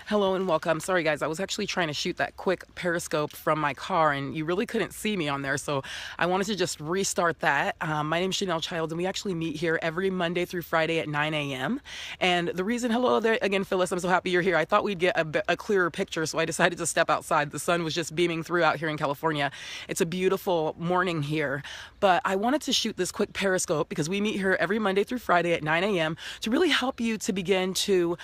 Hello and welcome. Sorry guys, I was actually trying to shoot that quick periscope from my car and you really couldn't see me on there, so I wanted to just restart that. My name is Chanel Childs and we actually meet here every Monday through Friday at 9 a.m. And the reason, hello there again Phyllis, I'm so happy you're here. I thought we'd get a clearer picture, so I decided to step outside. The sun was just beaming through out here in California. It's a beautiful morning here, but I wanted to shoot this quick periscope because we meet here every Monday through Friday at 9 a.m. to really help you to begin to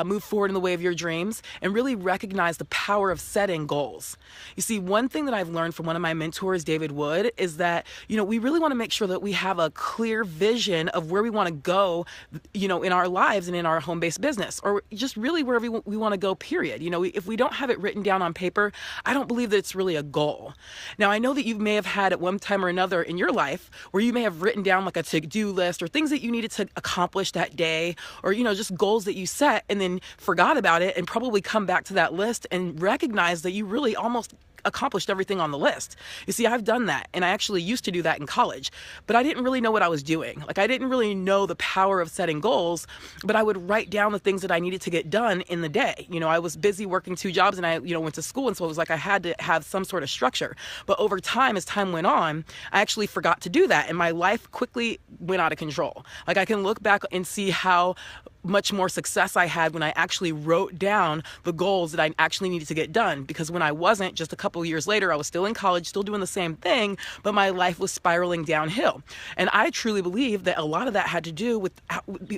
move forward in the way of your dreams and really recognize the power of setting goals. You see, one thing that I've learned from one of my mentors, David Wood, is that, we really want to make sure that we have a clear vision of where we want to go, in our lives and in our home-based business, or just really wherever we want to go, period. If we don't have it written down on paper, I don't believe that it's really a goal. Now, I know that you may have had at one time or another in your life where you may have written down like a to-do list or things that you needed to accomplish that day, or, just goals that you set and then forgot about it and probably come back to that list and recognize that you really almost accomplished everything on the list. You see, I've done that, and I actually used to do that in college, but I didn't really know what I was doing. Like, I didn't really know the power of setting goals, but I would write down the things that I needed to get done in the day. I was busy working two jobs, and I, went to school, and so it was like I had to have some sort of structure. But over time, as time went on, I actually forgot to do that, and my life quickly went out of control. Like, I can look back and see how much more success I had when I actually wrote down the goals that I actually needed to get done, because when I wasn't, just a couple of years later, I was still in college, still doing the same thing, but my life was spiraling downhill. And I truly believe that a lot of that had to do with,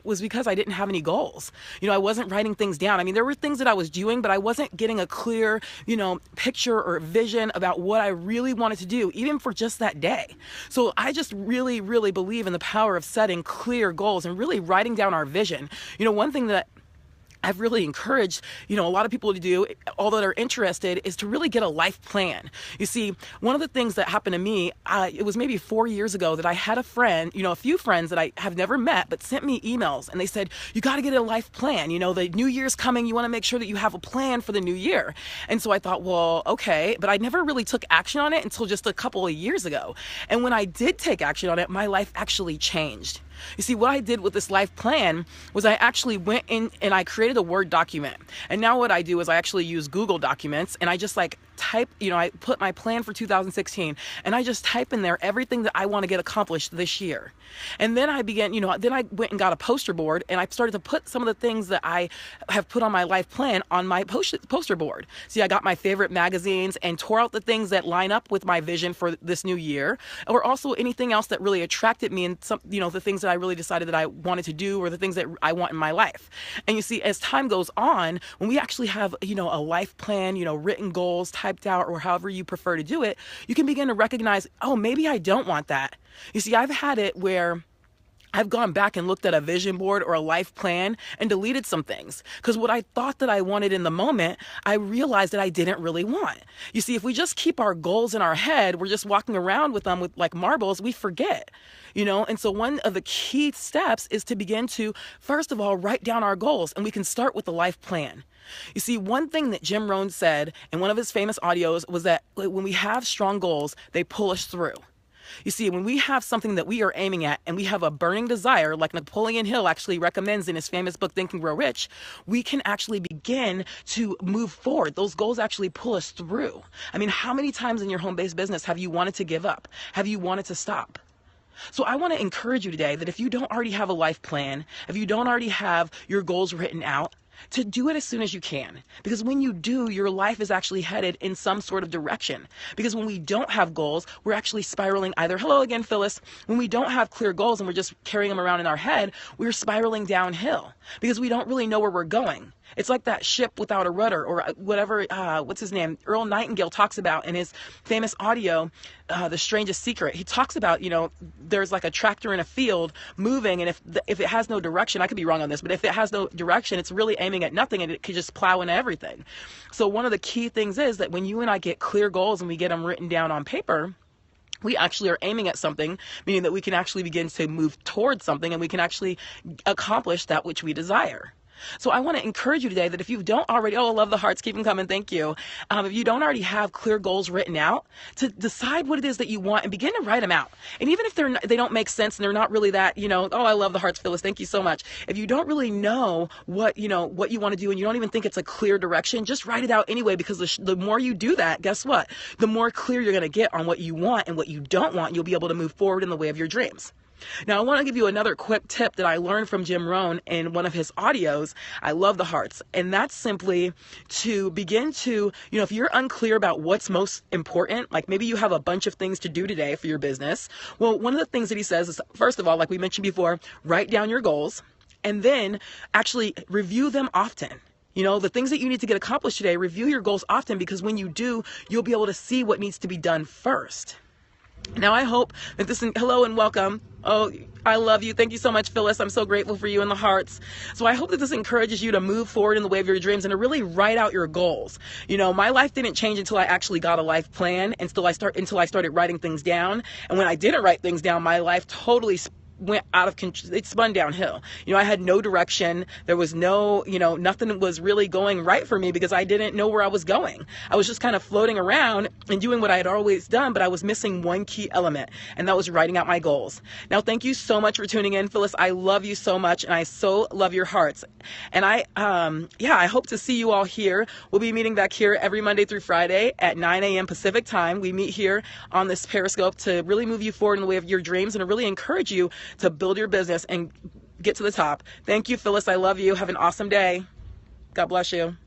was because I didn't have any goals. I wasn't writing things down. I mean, there were things that I was doing, but I wasn't getting a clear, picture or vision about what I really wanted to do, even for just that day. So I just really, really believe in the power of setting clear goals and really writing down our vision. One thing that I've really encouraged, a lot of people to do, all that are interested, is to really get a life plan. You see, one of the things that happened to me, it was maybe 4 years ago that I had a friend, a few friends that I have never met, but sent me emails and they said, you got to get a life plan. The new year's coming. You want to make sure that you have a plan for the new year. And so I thought, well, okay, but I never really took action on it until just a couple of years ago. And when I did take action on it, my life actually changed. You see, what I did with this life plan was I actually went in and I created a Word document. And now what I do is I actually use Google Documents and I just type, I put my plan for 2016 and I just type in there everything that I want to get accomplished this year. And then I began, then I went and got a poster board and I started to put some of the things that I have put on my life plan on my poster board. See, I got my favorite magazines and tore out the things that line up with my vision for this new year, or also anything else that really attracted me and some, the things that I really decided that I wanted to do, or the things that I want in my life. And you see, as time goes on, when we actually have, a life plan, written goals typed out, or however you prefer to do it, you can begin to recognize, oh, maybe I don't want that. You see, I've had it where I've gone back and looked at a vision board or a life plan and deleted some things because what I thought that I wanted in the moment, I realized that I didn't really want. You see, if we just keep our goals in our head, we're just walking around with them with like marbles, we forget, and so one of the key steps is to begin to, first of all, write down our goals, and we can start with the life plan. You see, one thing that Jim Rohn said in one of his famous audios was that when we have strong goals, they pull us through. You see, when we have something that we are aiming at and we have a burning desire, like Napoleon Hill actually recommends in his famous book, Think and Grow Rich, we can actually begin to move forward. Those goals actually pull us through. I mean, how many times in your home-based business have you wanted to give up? Have you wanted to stop? So I want to encourage you today that if you don't already have a life plan, if you don't already have your goals written out, to do it as soon as you can. Because when you do, your life is actually headed in some sort of direction. Because when we don't have goals, we're actually spiraling either, hello again, Phyllis, when we don't have clear goals and we're just carrying them around in our head, we're spiraling downhill because we don't really know where we're going. It's like that ship without a rudder, or whatever, what's his name? Earl Nightingale talks about in his famous audio, The Strangest Secret. He talks about, there's like a tractor in a field moving, and if it has no direction, I could be wrong on this, but if it has no direction, it's really aiming at nothing and it could just plow into everything. So one of the key things is that when you and I get clear goals and we get them written down on paper, we actually are aiming at something, meaning that we can actually begin to move towards something and we can actually accomplish that which we desire. So I want to encourage you today that if you don't already, oh, I love the hearts, keep them coming, thank you. If you don't already have clear goals written out, to decide what it is that you want and begin to write them out. And even if they don't make sense and they're not really that, oh, I love the hearts, Phyllis, thank you so much. If you don't really know what you want to do and you don't even think it's a clear direction, just write it out anyway, because the more you do that, guess what? The more clear you're going to get on what you want and what you don't want. You'll be able to move forward in the way of your dreams. Now, I want to give you another quick tip that I learned from Jim Rohn in one of his audios. I love the hearts. And that's simply to begin to, if you're unclear about what's most important, like maybe you have a bunch of things to do today for your business. Well, one of the things that he says is, first of all, like we mentioned before, write down your goals and then actually review them often. The things that you need to get accomplished today, review your goals often, because when you do, you'll be able to see what needs to be done first. Now, I hope that hello and welcome. Oh, I love you. Thank you so much, Phyllis. I'm so grateful for you in the hearts. So I hope that this encourages you to move forward in the way of your dreams and to really write out your goals. My life didn't change until I actually got a life plan and until I started writing things down. And when I didn't write things down, my life totally went out of control. It spun downhill. I had no direction. There was no, nothing was really going right for me because I didn't know where I was going. I was just kind of floating around and doing what I had always done, but I was missing one key element, and that was writing out my goals. Now, thank you so much for tuning in, Phyllis. I love you so much, and I so love your hearts. And I hope to see you all here. We'll be meeting back here every Monday through Friday at 9 a.m. Pacific time. We meet here on this Periscope to really move you forward in the way of your dreams and to really encourage you to build your business and get to the top. Thank you, Phyllis. I love you. Have an awesome day. God bless you.